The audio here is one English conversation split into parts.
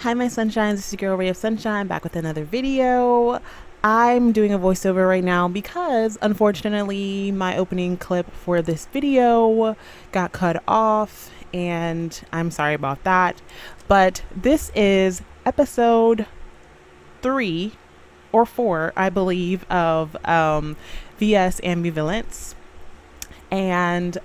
Hi my sunshines, this is your girl Raeofsunshyne back with another video. I'm doing a voiceover right now because unfortunately my opening clip for this video got cut off and I'm sorry about that. But this is episode 3 or 4, I believe, of VS Ambivalence. And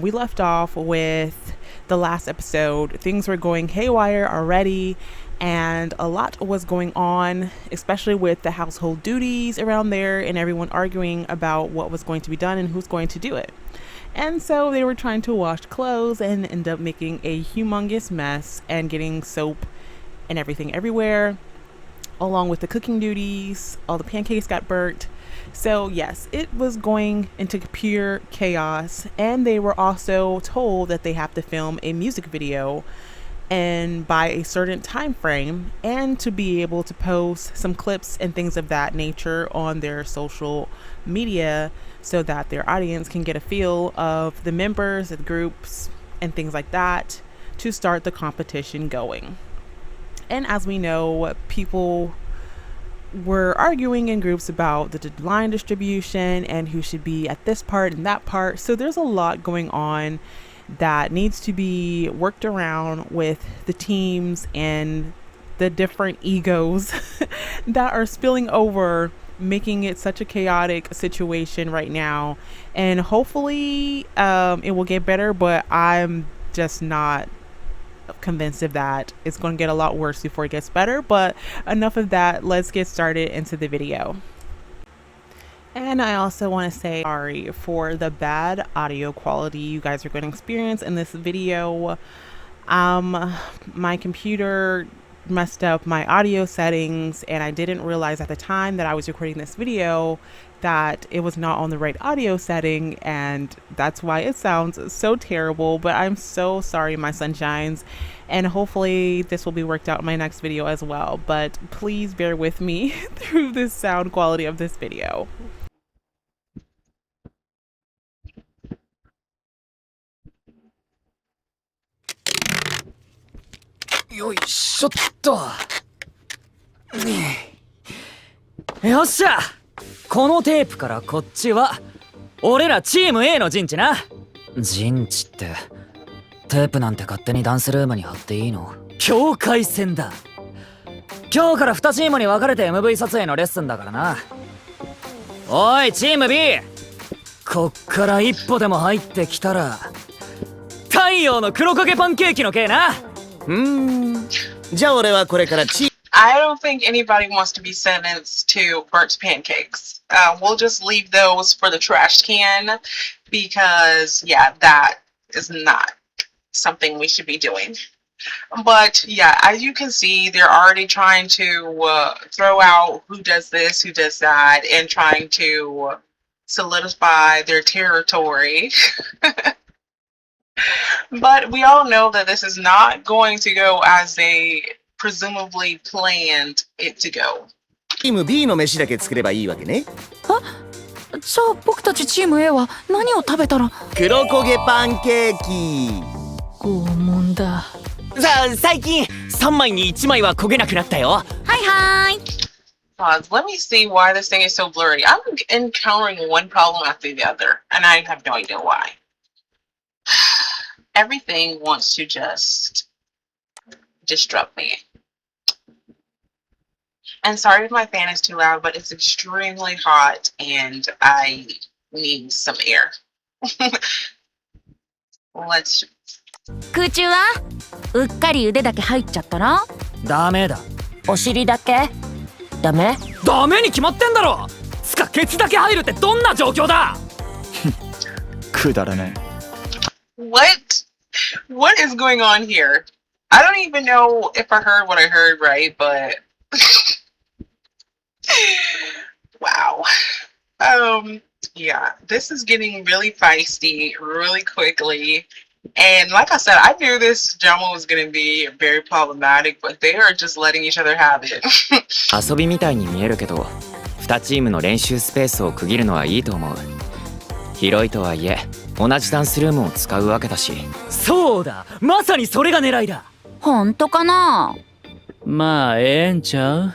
we left off with the last episode. Things were going haywire already and a lot was going on, especially with the household duties around there and everyone arguing about what was going to be done and who's going to do it. And so they were trying to wash clothes and end up making a humongous mess and getting soap and everything everywhere, along with the cooking duties. All the pancakes got burnt. So yes, it was going into pure chaos, and they were also told that they have to film a music video and by a certain time frame and to be able to post some clips and things of that nature on their social media so that their audience can get a feel of the members of the groups and things like that to start the competition going. And as we know, people were arguing in groups about the line distribution and who should be at this part and that part. So there's a lot going on that needs to be worked around with the teams and the different egos that are spilling over, making it such a chaotic situation right now. And hopefully it will get better, but I'm just not convinced of that. It's going to get a lot worse before it gets better. But enough of that, let's get started into the video. And I also want to say sorry for the bad audio quality you guys are going to experience in this video. My computer messed up my audio settings and I didn't realize at the time that I was recording this video that it was not on the right audio setting, and that's why it sounds so terrible. But I'm so sorry, my sunshines, and hopefully this will be worked out in my next video as well. But please bear with me through the sound quality of this video. Yoっしゃ、このテープからこっちは俺らチーム A の陣地な。陣地ってテープなんて勝手にダンスルームに貼っていいの？境界線だ。今日から2チームに分かれて MV 撮影のレッスンだからな。おいチーム B、 こっから一歩でも入ってきたら太陽の黒焦げパンケーキの系な。じゃあ俺はこれからI don't think anybody wants to be sentenced to burnt pancakes. We'll just leave those for the trash can because, yeah, that is not something we should be doing. But, yeah, as you can see, they're already trying to throw out who does this, who does that, and trying to solidify their territory. But we all know that this is not going to go as they presumably planned it to go. チーム B の飯だけ作ればいいわけね。じゃあ僕たちチーム A は何を食べたら？黒焦げパンケーキ。拷問だ。さあ最近3枚に1枚は焦げなくなったよ。はい。Let me see why this thing is so blurry. I'm encountering one problem after the other, and I have no idea why. Everything wants to just disrupt me. And sorry if my fan is too loud, but it's extremely hot and I need some air. Let's. 空中はうっかり腕だけ入っちゃったの？ダメだ。お尻だけ？ダメ？ダメに決まってんだろ。つかケツだけ入るってどんな状況だ。くだらない。What is going on here? I don't even know if I heard what I heard right, but wow. Yeah, this is getting really feisty really quickly. And like I said, I knew this drama was going to be very problematic, but they are just letting each other have it. 遊びみたいに見えるけど、2チームの練習スペースを区切るのはいいと思う。広いとはいえ、同じダンスルームを使うわけだし。そうだ、まさにそれが狙いだ。本当かな？まあええんちゃう。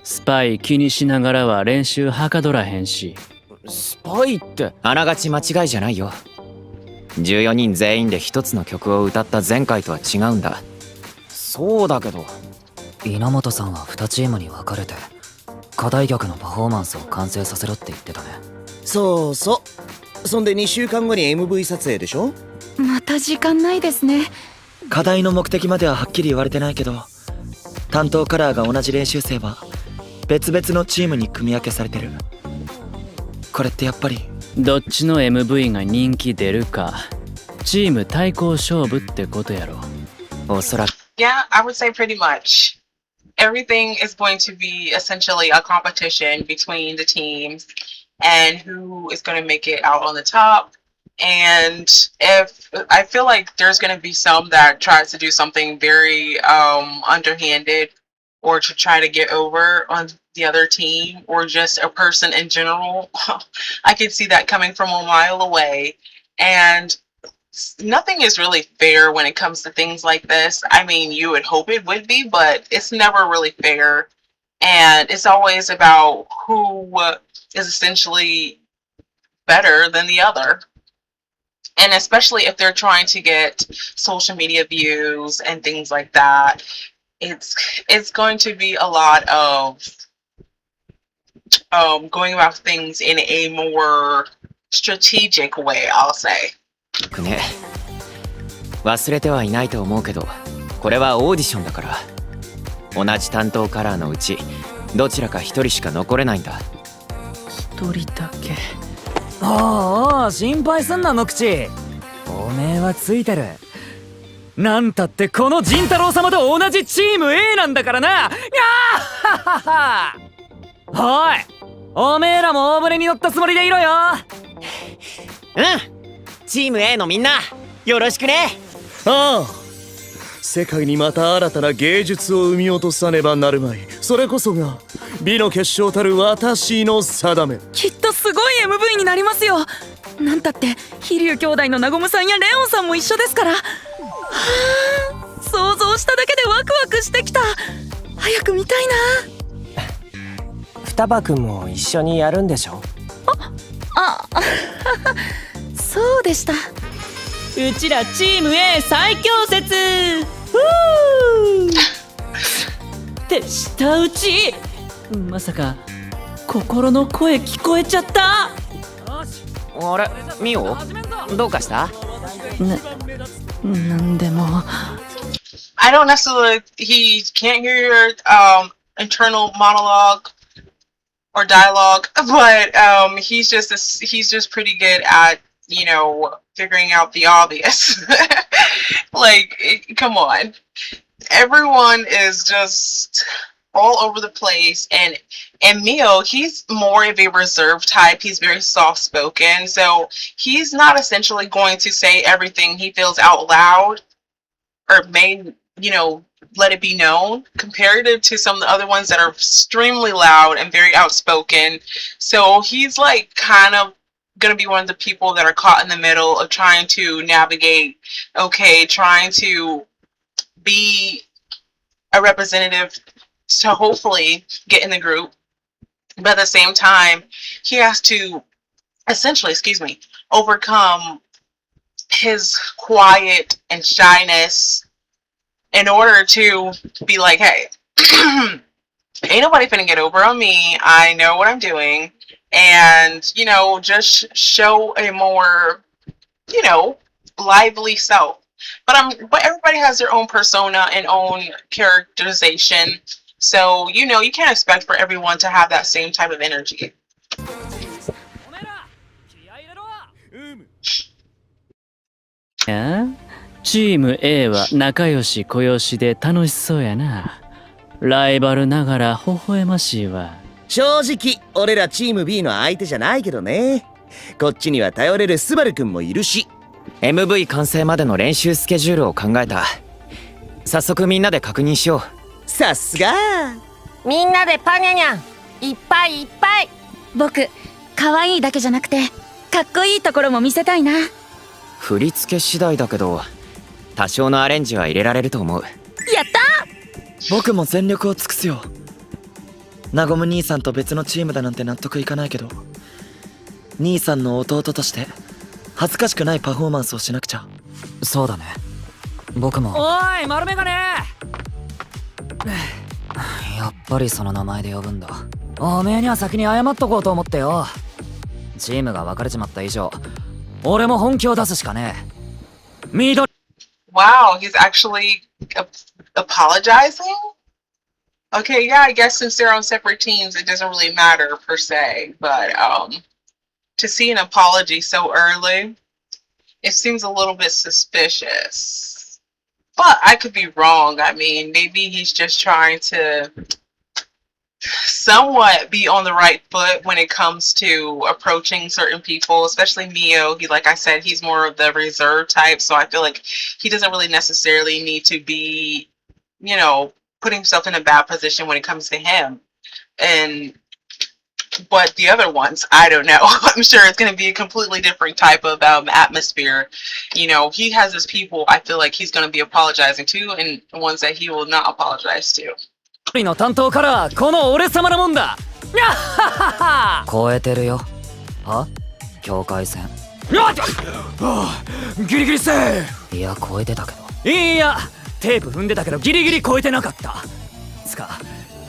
スパイ気にしながらは練習はかどらへんし。スパイってあながち間違いじゃないよ。14人全員で一つの曲を歌った前回とは違うんだ。そうだけど。稲本さんは2チームに分かれて課題曲のパフォーマンスを完成させろって言ってたね。そうそう。そんで2週間後に MV 撮影でしょ。また時間ないですね。課題の目的までははっきり言われてないけど、担当カラーが同じ練習生は別々のチームに組み分けされてる。これってやっぱりどっちの MV が人気出るかチーム対抗勝負ってことやろ。おそらく Yeah, I would say pretty much. Everything is going to be essentially a competition between the teams and who is going to make it out on the top. And if I feel like there's going to be some that tries to do something very underhanded or to try to get over on the other team or just a person in general, I could see that coming from a mile away. And nothing is really fair when it comes to things like this. I mean, you would hope it would be, but it's never really fair. And it's always about who is essentially better than the other. And especially if they're trying to get social media views and things like that, it's going to be a lot of going about things in a more strategic way, I'll say. ね。忘れてはいないと思うけど、これはオーディションだから。同じ担当カラーのうちどちらか一人しか残れないんだ。一人だけ。おお、心配すんな無口。おめえはついてる。なんたってこの仁太郎様と同じチーム A なんだからな。おい、おめえらも大船に乗ったつもりでいろよ。うん。チーム A のみんなよろしくね。ああ、世界にまた新たな芸術を生み落とさねばなるまい。それこそが美の結晶たる私の定め。きっとすごい MV になりますよ。なんたって飛龍兄弟のなごむさんやレオンさんも一緒ですから。はあ、想像しただけでワクワクしてきた。早く見たいな。双葉くんも一緒にやるんでしょ。あそうでした。うちらチーム A 最強説。って舌打ち。まさか心の声聞こえちゃった。あれ、ミオどうかした？なんでも。I don't necessarily, he can't hear your internal monologue or dialogue, but he's just pretty good at, you know, figuring out the obvious. Like, come on. Everyone is just all over the place, and Mio, he's more of a reserved type. He's very soft-spoken, so he's not essentially going to say everything he feels out loud or may, you know, let it be known, compared to some of the other ones that are extremely loud and very outspoken. So he's like kind of gonna be one of the people that are caught in the middle of trying to navigate, okay, trying to be a representative to hopefully get in the group, but at the same time he has to essentially, overcome his quiet and shyness in order to be like, hey, ain't nobody finna get over on me. I know what I'm doing. And, you know, just show a more, you know, lively self. But everybody has their own persona and own characterization. So, you know, you can't expect for everyone to have that same type of energy. チーム A は仲良し小良しで楽しそうやな。ライバルながら微笑ましいわ。正直俺らチーム B の相手じゃないけどね。こっちには頼れるスバルくんもいるし。 MV 完成までの練習スケジュールを考えた。早速みんなで確認しよう。さすが。みんなでパニャニャンいっぱいいっぱい。僕可愛いだけじゃなくてかっこいいところも見せたいな。振り付け次第だけど多少のアレンジは入れられると思う。やった僕も全力を尽くすよ。ナゴム兄さんと別のチームだなんて納得いかないけど、兄さんの弟として恥ずかしくないパフォーマンスをしなくちゃ。そうだね。僕も。おい丸メガネ。やっぱりその名前で呼ぶんだ。おめえには先に謝っとこうと思ってよ。チームが別れちまった以上、俺も本気を出すしかねえ。緑。Wow, he's actually apologizing? Okay, yeah, I guess since they're on separate teams, it doesn't really matter per se. But to see an apology so early, it seems a little bit suspicious. But I could be wrong. I mean, maybe he's just trying to somewhat be on the right foot when it comes to approaching certain people, especially Mio. He, like I said, he's more of the reserved type, so I feel like he doesn't really necessarily need to be, you know, putting himself in a bad position when it comes to him. But the other ones, I don't know. I'm sure it's going to be a completely different type of atmosphere. You know, he has his people I feel like he's going to be apologizing to, and ones that he will not apologize to. の担当カラー、この俺様なもんだ。にゃっははは。超えてるよ。は？境界線。ギリギリセーフ。いや超えてたけど。いやテープ踏んでたけどギリギリ超えてなかった。つか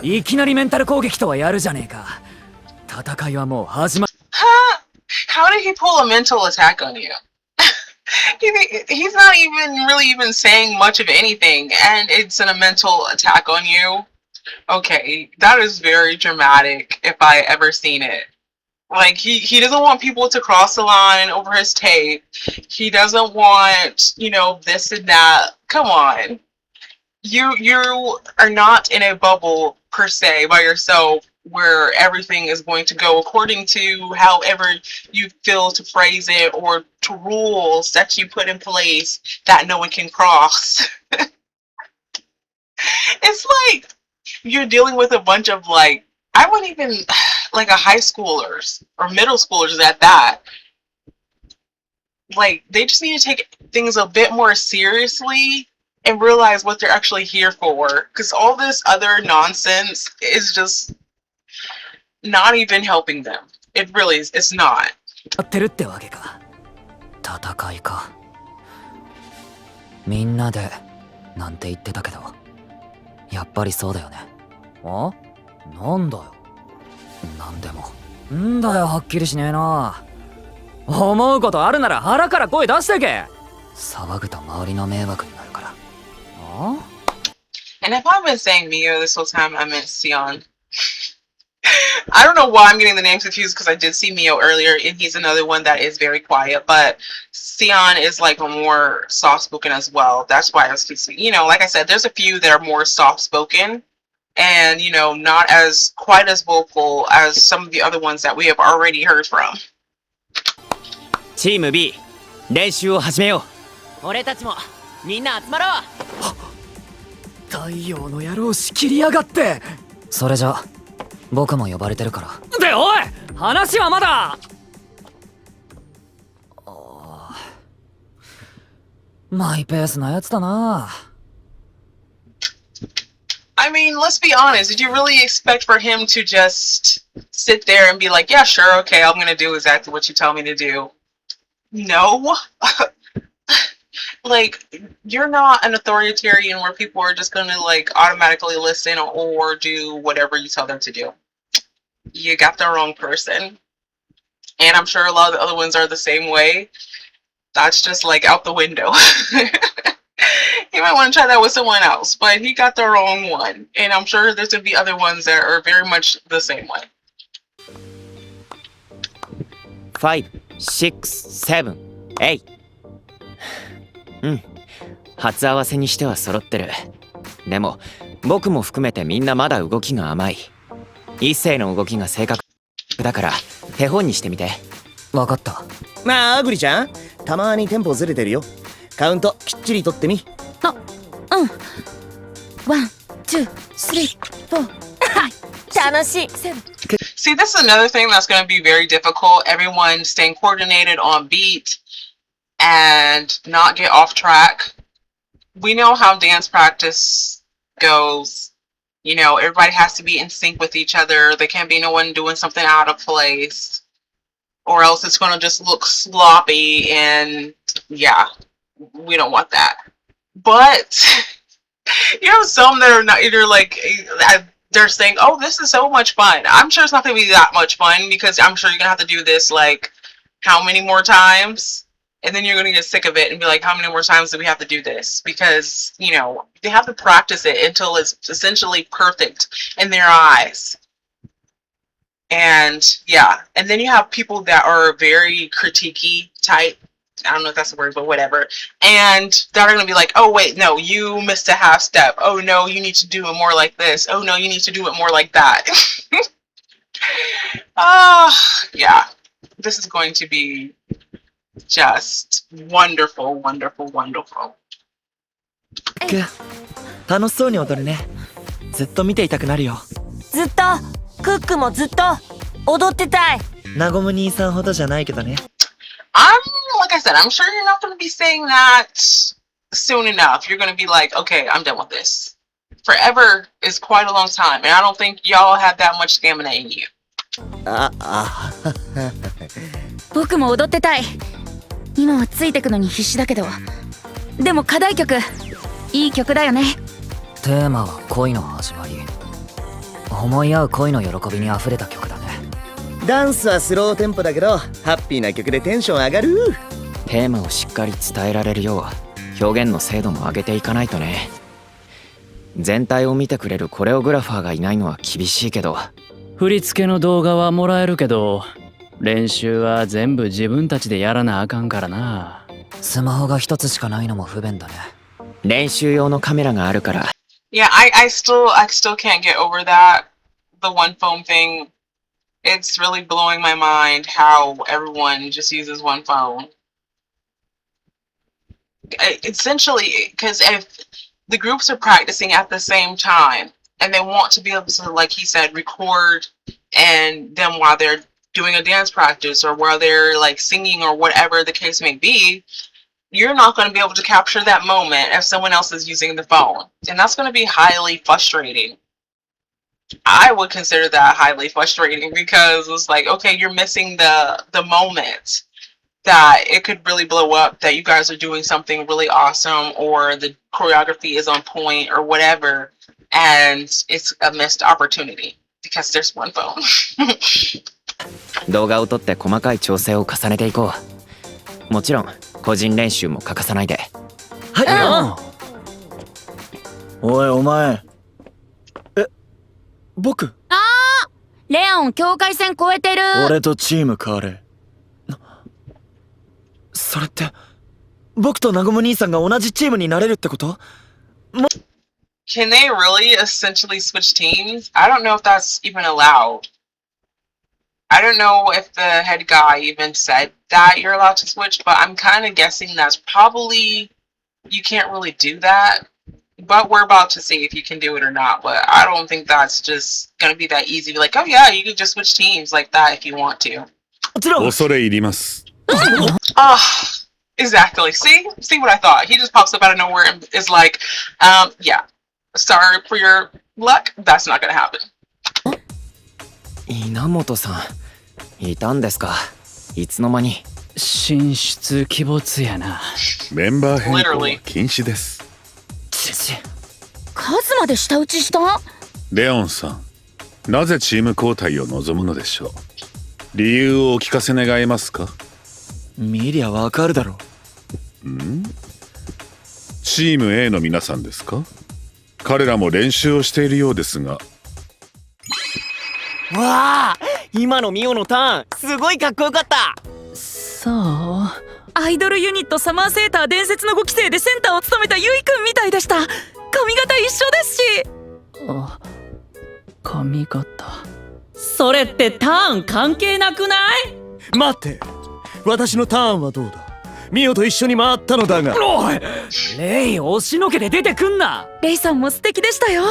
いきなりメンタル攻撃とはやるじゃねえか。戦いはもう始ま。How did he pull a mental attack on you? He's not even saying much of anything, and it's a mental attack on you. Okay, that is very dramatic if I ever seen it. Like he doesn't want people to cross the line over his tape. He doesn't want, you know, this and that. Come on. You are not in a bubble per se by yourself where everything is going to go according to however you feel to phrase it or to rules that you put in place that no one can cross. It's like you're dealing with a bunch of like, I wouldn't even like a high schoolers or middle schoolers at that. Like they just need to take things a bit more seriously and realize what they're actually here for, because all this other nonsense is just not even helping them. It really is. It's not. やってるってわけか。戦いか。みんなでなんて言ってたけど、やっぱりそうだよね。あ？なんだよ。なんでも。んだよはっきりしねえな。思うことあるなら腹から声出してけ。騒ぐと周りの迷惑になるから。あ？ And if I've been saying Mio this whole time, I meant Sion. I don't know why I'm getting the names confused because I did see Mio earlier, and he's another one that is very quiet. But Sion is like a more soft-spoken as well. That's why I was confused. You know, like I said, there's a few that are more soft-spoken, and you know, not as quite as vocal as some of the other ones that we have already heard from. チーム B 練習を始めよう。俺たちもみんな集まろう。太陽の野郎仕切りやがって。それじゃ僕も呼ばれてるから。でおい話はまだ。マイペースなやつだな。I mean, let's be honest. Did you really expect for him to just sit there and be like, yeah, sure, okay, I'm gonna do exactly what you tell me to do? No. Like, you're not an authoritarian where people are just gonna like automatically listen or do whatever you tell them to do. You got the wrong person. And I'm sure a lot of the other ones are the same way. That's just like out the window. You might want to try that with someone else, but he got the wrong one. And I'm sure there's gonna be other ones that are very much the same way. 5、6、7、8。うん。初合わせにしては揃ってる。でも僕も含めてみんなまだ動きが甘い。一斉の動きが正確だから手本にしてみて。わかった。まあアグリちゃん、たまにテンポずれてるよ。カウントきっちり取ってみ。あ、うん。1、2、3、4。楽しい。See, this is another thing that's going to be very difficult. Everyone staying coordinated on beat and not get off track. We know how dance practice goes. You know, everybody has to be in sync with each other. There can't be no one doing something out of place, or else it's going to just look sloppy. And yeah, we don't want that. But you have some that are not either like they're saying, "Oh, this is so much fun." I'm sure it's not going to be that much fun because I'm sure you're going to have to do this like how many more times, and then you're going to get sick of it and be like, "How many more times do we have to do this?" Because you know they have to practice it until it's essentially perfect in their eyes. And yeah, and then you have people that are very critiquey type. I don't know if that's the word, but whatever. And they're going to be like, "Oh, wait, no, you missed a half step. Oh, no, you need to do it more like this. Oh, no, you need to do it more like that." Yeah, this is going to be just wonderful, wonderful, wonderful. 楽しそうに踊るね。ずっと見ていたくなるよ。ずっとクックもずっと踊ってたい。なごむ兄さんほどじゃないけどね。Like I said, I'm sure you're not going to be saying that soon enough. You're going to be like, "Okay, I'm done with this." Forever is quite a long time, and I don't think y'all have that much stamina in you. 僕も踊ってたい。今はついてくのに必死だけど。でも課題曲、いい曲だよね。テーマは恋の始まり。思い合う恋の喜びにあふれた曲だね。ダンスはスローテンポだけどハッピーな曲でテンション上がる。テーマをしっかり伝えられるよう表現の精度も上げていかないとね。全体を見てくれるコレオグラファーがいないのは厳しいけど。振り付けの動画はもらえるけど練習は全部自分たちでやらなあかんからな。スマホが一つしかないのも不便だね。練習用のカメラがあるから。Yeah, I still can't get over that. The one phone thing. It's really blowing my mind how everyone just uses one phone. Essentially, because if the groups are practicing at the same time and they want to be able to, like he said, record and them while they're doing a dance practice or while they're like singing or whatever the case may be, you're not going to be able to capture that moment if someone else is using the phone. And that's going to be highly frustrating. I would consider that highly frustrating because it's like, okay, you're missing the moment that it could really blow up, that you guys are doing something really awesome or the choreography is on point or whatever, and it's a missed opportunity because there's one phone. 動画を撮って細かい調整を重ねていこう。もちろん個人練習も欠かさないで。はい。おいお前。僕？レオン境界線越えてる。俺とチーム変われ。それって僕とナゴム兄さんが同じチームになれるってこと？ Can they really essentially switch teams? I don't know if that's even allowed. I don't know if the head guy even said that you're allowed to switch, but I'm kind of guessing that's probably you can't really do that. But we're about to see if you can do it or not. But I don't think that's just gonna be that easy. Like, oh yeah, you can just switch teams like that if you want to. 恐れ入ります。Exactly. See what I thought. He just pops up out of nowhere and is like, yeah, sorry for your luck. That's not gonna happen. 稲本さん、いたんですか。いつの間に。神出鬼没やな。メンバー変更は禁止です。数まで舌打ちした？レオンさん、なぜチーム交代を望むのでしょう。理由をお聞かせ願えますか。見りゃわかるだろ。チーム A の皆さんですか。彼らも練習をしているようですが。わあ、今のミオのターンすごいかっこよかった。そう。アイドルユニットサマーセーター伝説の5期生でセンターを務めたユイくんみたいでした。髪型一緒ですし。あ、髪型。それってターン関係なくない？待って、私のターンはどうだ。ミオと一緒に回ったのだが。おい、レイ押しのけて出てくんな。レイさんも素敵でしたよ。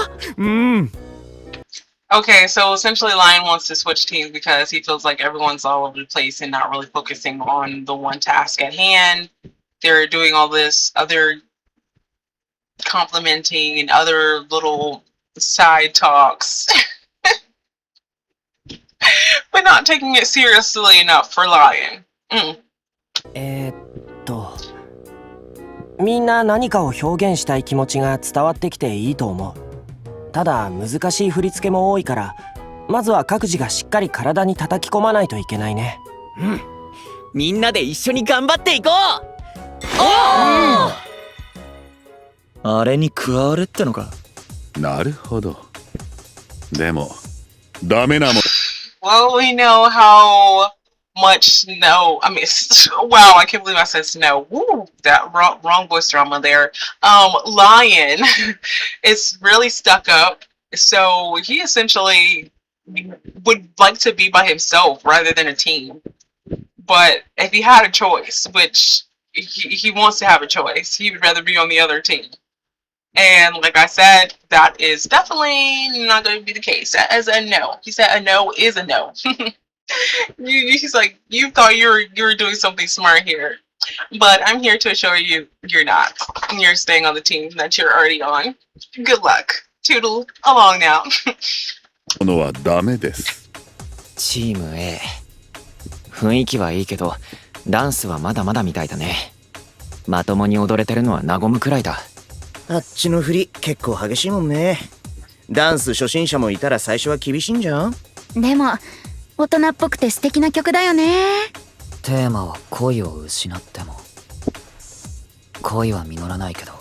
Okay, so essentially Lion wants to switch teams because he feels like everyone's all over the place and not really focusing on the one task at hand. They're doing all this other complimenting and other little side talks, but not taking it seriously enough for Lion. みんな何かを表現したい気持ちが伝わってきていいと思う。ただ難しい振り付けも多いから、まずは各自がしっかり体に叩き込まないといけないね。うん。みんなで一緒に頑張っていこう。あれに加われってのか。なるほど。でもダメなもん。Well, we know how much snow. I mean, wow! I can't believe I said snow. Woo! That wrong voice drama there. Lion is really stuck up. So he essentially would like to be by himself rather than a team. But if he had a choice, which he wants to have a choice, he would rather be on the other team. And like I said, that is definitely not going to be the case. That is a no. He said a no is a no. He's like, you thought you were doing something smart here, but I'm here to assure you you're not. You're staying on the team that you're already on. Good luck. Toodle along now. のはダメです。チーム A。雰囲気はいいけど、ダンスはまだまだみたいだね。まともに踊れてるのは和むくらいだ。あっちの振り結構激しいもんね。ダンス初心者もいたら最初は厳しいんじゃん。でも大人っぽくて素敵な曲だよね。テーマは恋を失っても。恋は実らないけど、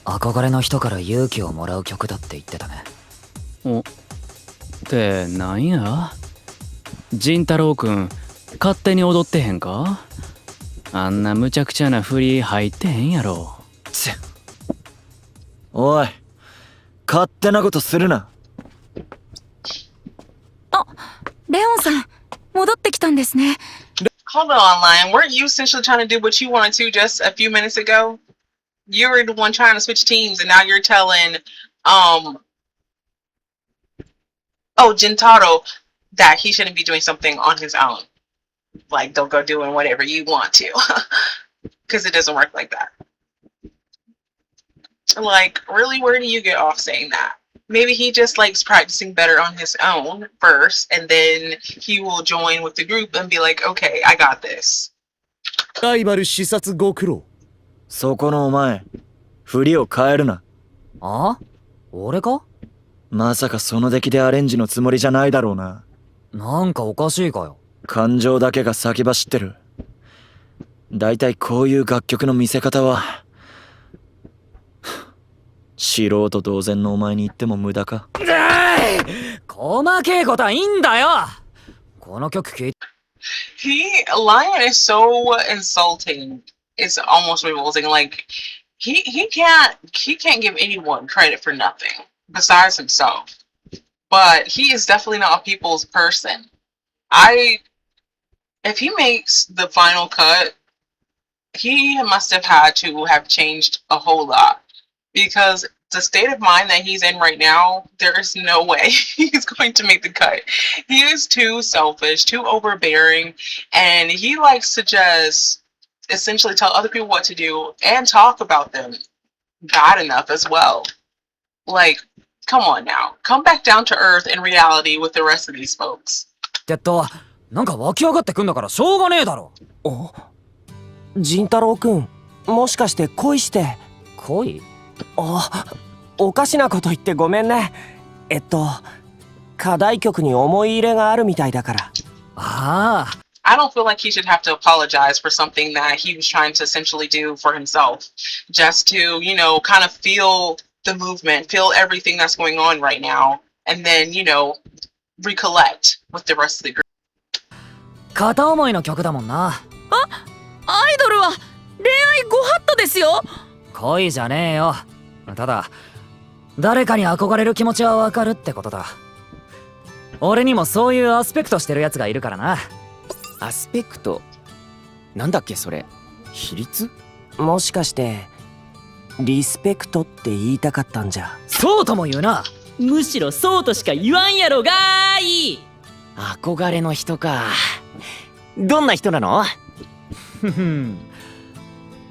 憧れの人から勇気をもらう曲だって言ってたね。おってなんや、仁太郎くん勝手に踊ってへんか。あんな無茶苦茶な振り入ってへんやろ。おい、勝手なことするな。あ、レオンさん戻ってきたんですね。Hold on, Lion. Weren't you essentially trying to do what you wanted to just a few minutes ago? You were the one trying to switch teams, and now you're telling Gentaro that he shouldn't be doing something on his own. Like, don't go doing whatever you want to. Because it doesn't work like that. Like, really, where do you get off saying that? Maybe he just likes practicing better on his own first, and then he will join with the group and be like, okay, I got this. ライバル視察ご苦労。そこのお前、振りを変えるな。あ？俺か？まさかその出来でアレンジのつもりじゃないだろうな。なんかおかしいかよ。感情だけが先走ってる。だいたいこういう楽曲の見せ方は素人同然のお前に言っても無駄か。細けいことはいいんだよ。この曲聴いて。Lion is so insulting. It's almost revolting. Like he can't give anyone credit for nothing besides himself. But he is definitely not a people's person. If he makes the final cut, he must have had to have changed a whole lot, because the state of mind that he's in right now, there is no way he's going to make the cut. He is too selfish, too overbearing, and he likes to just essentially tell other people what to do and talk about them bad enough as well. Like, come on now. Come back down to earth in reality with the rest of these folks. なんか湧き上がってくんだからしょうがねえだろ。仁太郎くん、もしかして恋して。恋？おかしなこと言ってごめんね。課題曲に思い入れがあるみたいだから。I don't feel like he should have to apologize for something that he was trying to essentially do for himself, just to, you know, kind of feel the movement, feel everything that's going on right now, and then, you know, recollect with the rest of the group. 片思いの曲だもんな。アイドルは恋愛ご法度ですよ。恋じゃねえよ。ただ誰かに憧れる気持ちはわかるってことだ。俺にもそういうアスペクトしてるやつがいるからな。アスペクト？なんだっけそれ？比率？もしかしてリスペクトって言いたかったんじゃ。そうとも言うな。むしろそうとしか言わんやろがーい。憧れの人か。どんな人なの？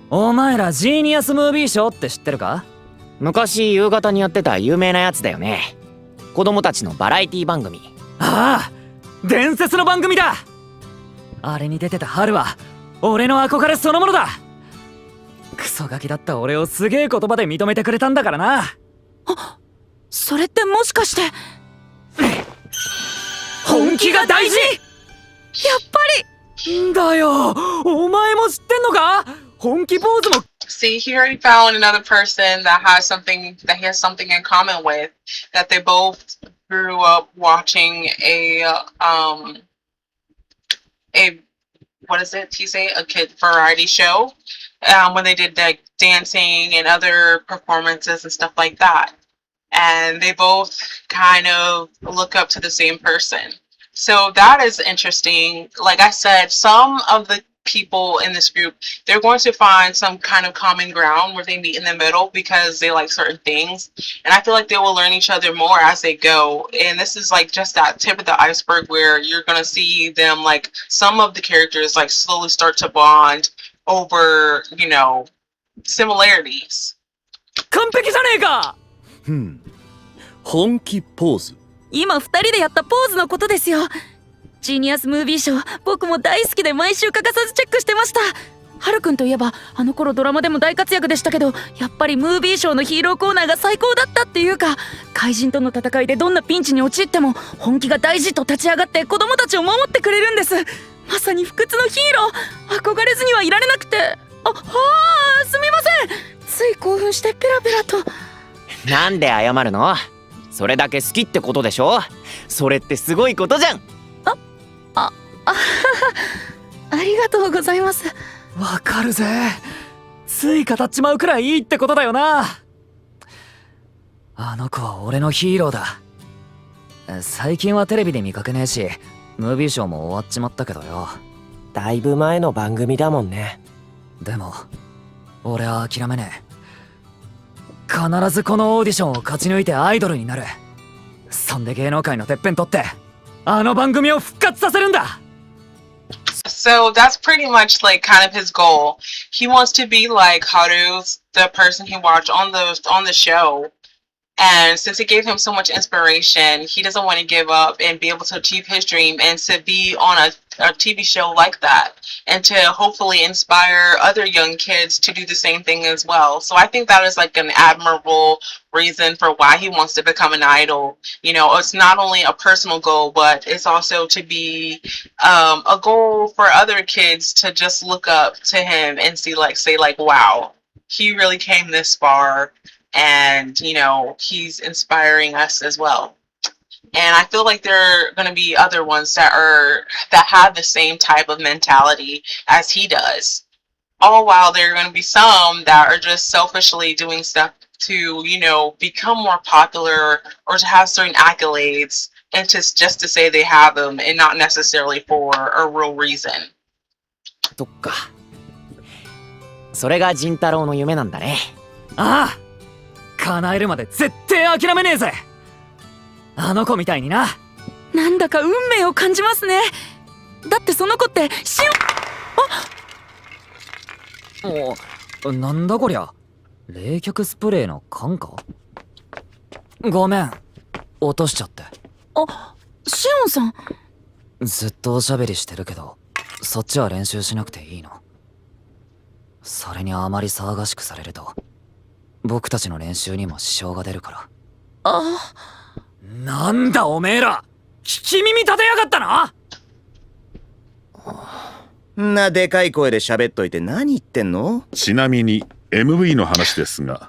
お前らジーニアスムービー賞って知ってるか？昔夕方にやってた有名なやつだよね。子供たちのバラエティ番組。ああ、伝説の番組だ。あれに出てた春は俺の憧れそのものだ。クソガキだった俺をすげえ言葉で認めてくれたんだからな。それってもしかして本気が大事。やっぱりんだよ、お前も知ってんのか？本気ポーズも。 See, he already found another person that has something that he has something in common with. That they both grew up watching a what is it? He say a kid variety show. When they did like dancing and other performances and stuff like that. And they both kind of look up to the same person. So that is interesting. Like I said, some of the people in this group, they're going to find some kind of common ground where they meet in the middle because they like certain things. And I feel like they will learn each other more as they go. And this is like just that tip of the iceberg where you're going to see them, like some of the characters like slowly start to bond over, you know, similarities. 完璧じゃねえか。本気ポーズ。今2人でやったポーズのことですよ。ジーニアスムービー賞、僕も大好きで毎週欠かさずチェックしてました。ハルくんといえばあの頃ドラマでも大活躍でしたけど、やっぱりムービー賞のヒーローコーナーが最高だったっていうか、怪人との戦いでどんなピンチに陥っても本気が大事と立ち上がって子供たちを守ってくれるんです。まさに不屈のヒーロー。憧れずにはいられなくて、すみません、つい興奮してペラペラと。なんで謝るの？それだけ好きってことでしょ？それってすごいことじゃん。ありがとうございます。わかるぜ。つい語っちまうくらいいいってことだよな。あの子は俺のヒーローだ。最近はテレビで見かけねえし、ムービーショーも終わっちまったけどよ。だいぶ前の番組だもんね。でも俺は諦めねえ。必ずこのオーディションを勝ち抜いてアイドルになる。そんで芸能界のてっぺん取ってあの番組を復活させるんだ。So that's pretty much like kind of his goal. He wants to be like Haru's, the person he watched on the show. And since it gave him so much inspiration, he doesn't want to give up and be able to achieve his dream and to be on a TV show like that and to hopefully inspire other young kids to do the same thing as well. So I think that is like an admirable reason for why he wants to become an idol. You know, it's not only a personal goal, but it's also to be a goal for other kids to just look up to him and say like, wow, he really came this far. And, you know, he's inspiring us as well. And I feel like there are going to be other ones that have the same type of mentality as he does. All while there are going to be some that are just selfishly doing stuff to, you know, become more popular or to have certain accolades and just to say they have them and not necessarily for a real reason. そっか。それがジンタロウの夢なんだね。ああ、叶えるまで絶対諦めねえぜ。あの子みたいにな。なんだか運命を感じますね。だってその子ってなんだこりゃ。冷却スプレーの缶か？ごめん、落としちゃって。シオンさん。ずっとおしゃべりしてるけど、そっちは練習しなくていいの？それにあまり騒がしくされると僕たちの練習にも支障が出るから。なんだおめえら、聞き耳立てやがったな。なでかい声で喋っといて何言ってんの？ちなみに MV の話ですが。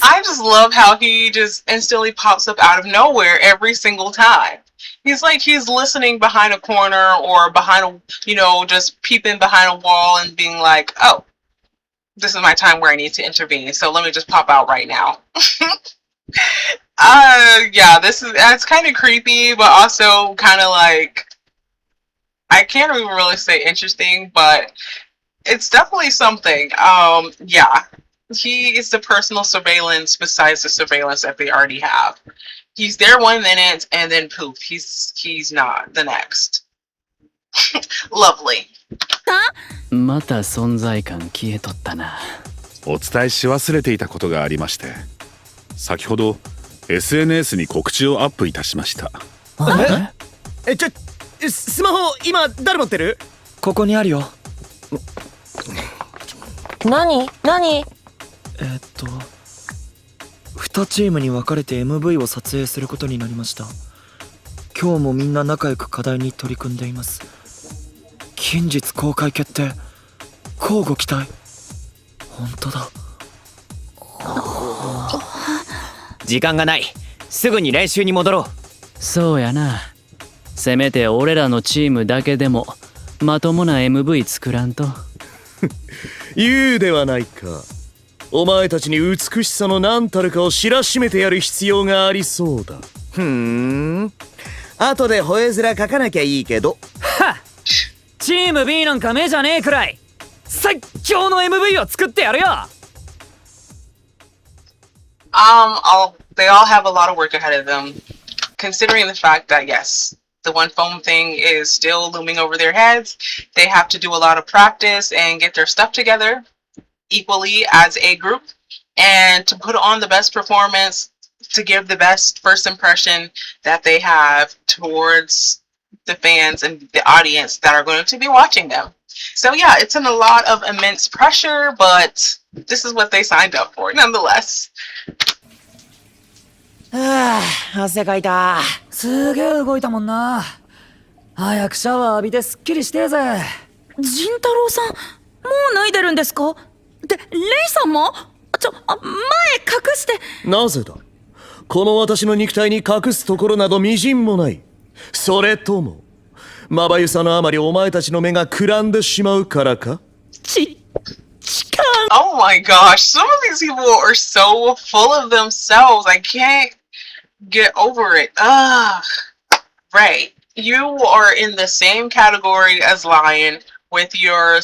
I just love how he just instantly pops up out of nowhere every single time. He's like he's listening behind a corner or behind a, you know, just peeping behind a wall and being like, oh, this is my time where I need to intervene. So let me just pop out right now. Yeah, that's kind of creepy, but also kind of like, I can't even really say interesting, but it's definitely something. Yeah, he is the personal surveillance besides the surveillance that they already have. He's there 1 minute and then poof, he's not the next. Lovely. また存在感消えとったな。お伝えし忘れていたことがありまして、先ほど SNS に告知をアップいたしました。スマホ今誰持ってる？ここにあるよ。何2チームに分かれて MV を撮影することになりました。今日もみんな仲良く課題に取り組んでいます。近日公開決定。乞うご期待。本当だ。時間がない。すぐに練習に戻ろう。そうやな。せめて俺らのチームだけでもまともな MV 作らんと。言うではないか。お前たちに美しさの何たるかを知らしめてやる必要がありそうだ。後で吠え面書かなきゃいいけど。はっ、チーム B なんか目じゃねえくらい最強の MV を作ってやるよ。They all have a lot of work ahead of them, considering the fact that yes, the one phone thing is still looming over their heads. They have to do a lot of practice and get their stuff together equally as a group, and to put on the best performance, to give the best first impression that they have towards the fans and the audience that are going to be watching them. So yeah, it's in a lot of immense pressure, but this is what they signed up for nonetheless. はあ、汗かいた。すげえ動いたもんな。早くシャワー浴びてすっきりしてえぜ。仁太郎さん、もう脱いでるんですか？で、レイさんも？前隠して。なぜだ？この私の肉体に隠すところなどみじんもない。それともまばゆさのあまりお前たちの目がくらんでしまうからか？Oh my gosh, some of these people are so full of themselves. I can't get over it. Ray, you are in the same category as Lion with your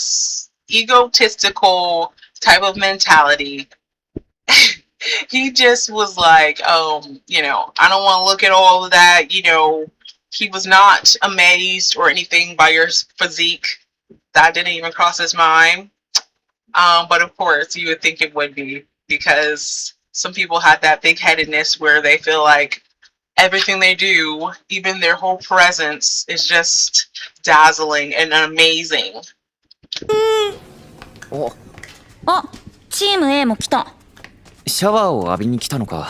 egotistical type of mentality. He just was like, I don't want to look at all of that. He was not amazed or anything by your physique. That didn't even cross his mind. But of course, you would think it would be, because some people have that big-headedness where they feel like everything they do, even their whole presence, is just dazzling and amazing. あ、チーム A も来た。シャワーを浴びに来たのか。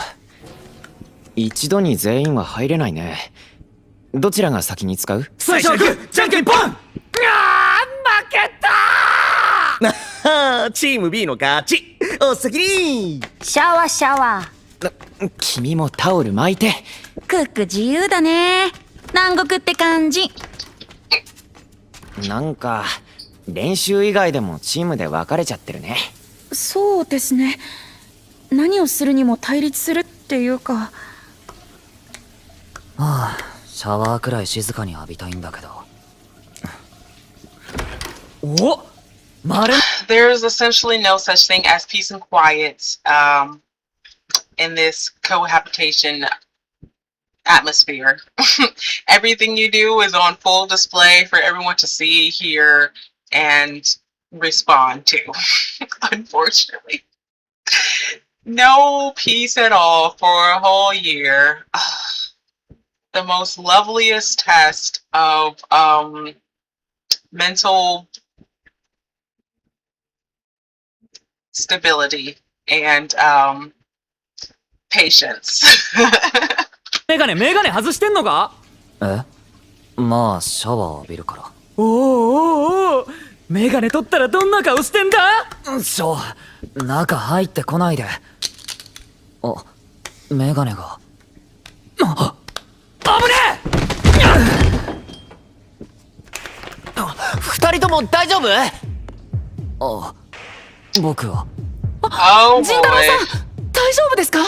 一度に全員は入れないね。どちらが先に使う？最初はグー、じゃんけんポン。負けたチーム B の勝ち。お先に。シャワーシャワー。君もタオル巻いて。クック自由だね。南国って感じ。なんか練習以外でもチームで分かれちゃってるね。そうですね。何をするにも対立するっていうか。シャワーくらい静かに浴びたいんだけど。お、There's essentially no such thing as peace and quiet in this cohabitation atmosphere. Everything you do is on full display for everyone to see, hear, and respond to. Unfortunately. No peace at all for a whole year. The most loveliest test of mental stability and patience. メガネ外してんのか？まあシャワー浴びるから。お、メガネ取ったらどんな顔してんだ？中入ってこないで。メガネが。危ねえ！2人とも大丈夫？僕は。ジンタロウさん、大丈夫ですか？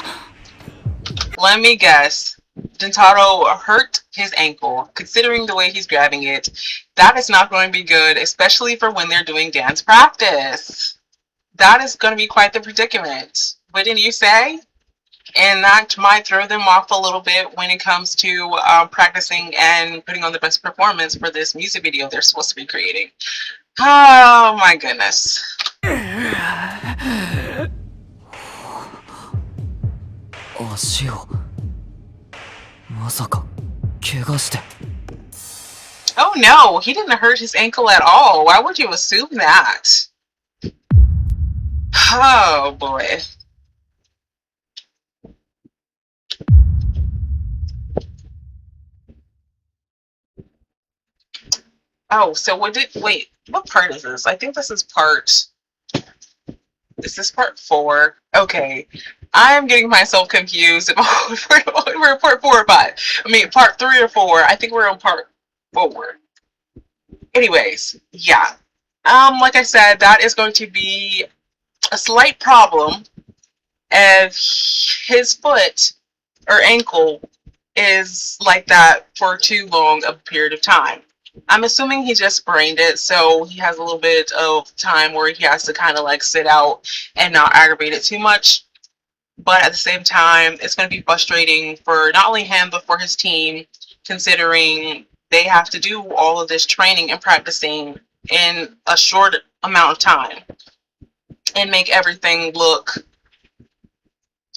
Let me guess. Jintaro hurt his ankle. Considering the way he's grabbing it, that is not going to be good, especially for when they're doing dance practice. That is going to be quite the predicament, wouldn't you say? And that might throw them off a little bit when it comes to practicing and putting on the best performance for this music video they're supposed to be creating. Oh my goodness. 足をまさか怪我して。 Oh no, he didn't hurt his ankle at all. Why would you assume that? Oh boy. Oh, so wait, what part is this? I think this is part 4? Okay. I'm getting myself confused. We're in part 4 or 5. I mean, part 3 or 4. I think we're on part 4. Anyways, yeah. Like I said, that is going to be a slight problem if his foot or ankle is like that for too long of a period of time. I'm assuming he just sprained it, so he has a little bit of time where he has to kind of like sit out and not aggravate it too much. But at the same time, it's going to be frustrating for not only him, but for his team, considering they have to do all of this training and practicing in a short amount of time and make everything look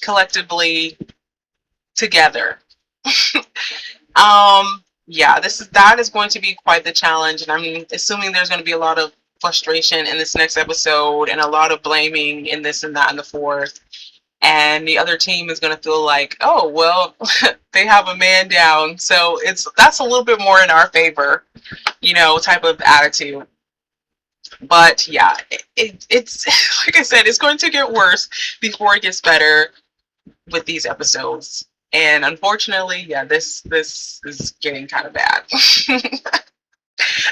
collectively together. Yeah, that is going to be quite the challenge, and I'm assuming there's going to be a lot of frustration in this next episode and a lot of blaming in this and that and the fourth. And the other team is going to feel like, oh well, they have a man down, so that's a little bit more in our favor, type of attitude. But yeah, it's like I said, it's going to get worse before it gets better with these episodes. And unfortunately, yeah, this is getting kind of bad.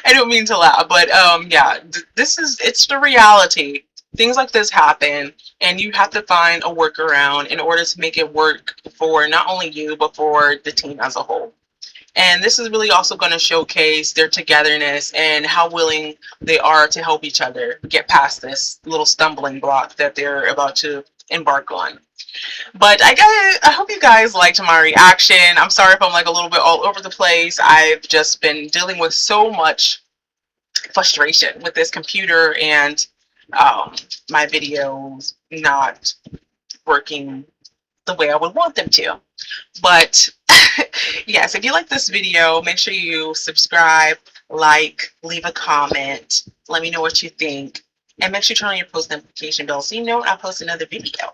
I don't mean to laugh, but yeah, it's the reality. Things like this happen, and you have to find a workaround in order to make it work for not only you, but for the team as a whole. And this is really also going to showcase their togetherness and how willing they are to help each other get past this little stumbling block that they're about to embark on. But I hope you guys liked my reaction. I'm sorry if I'm like a little bit all over the place. I've just been dealing with so much frustration with this computer and my videos not working the way I would want them to. But yes, if you like this video, make sure you subscribe, like, leave a comment, let me know what you think, and make sure you turn on your post notification bell so you know when I post another video.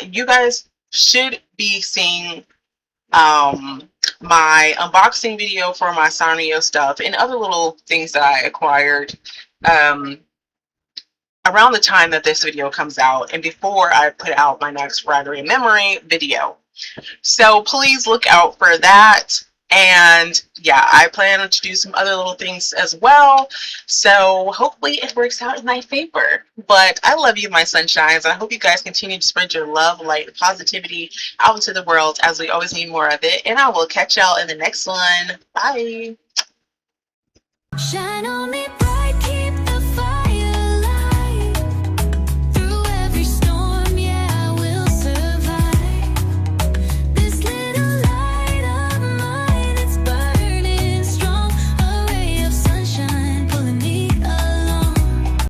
You guys should be seeing my unboxing video for my Sanrio stuff and other little things that I acquired around the time that this video comes out and before I put out my next Raggedy Memory video. So please look out for that. And yeah, I plan to do some other little things as well. So hopefully it works out in my favor. But I love you, my sunshines. I hope you guys continue to spread your love, light, positivity out into the world, as we always need more of it. And I will catch y'all in the next one. Bye. Shine on me.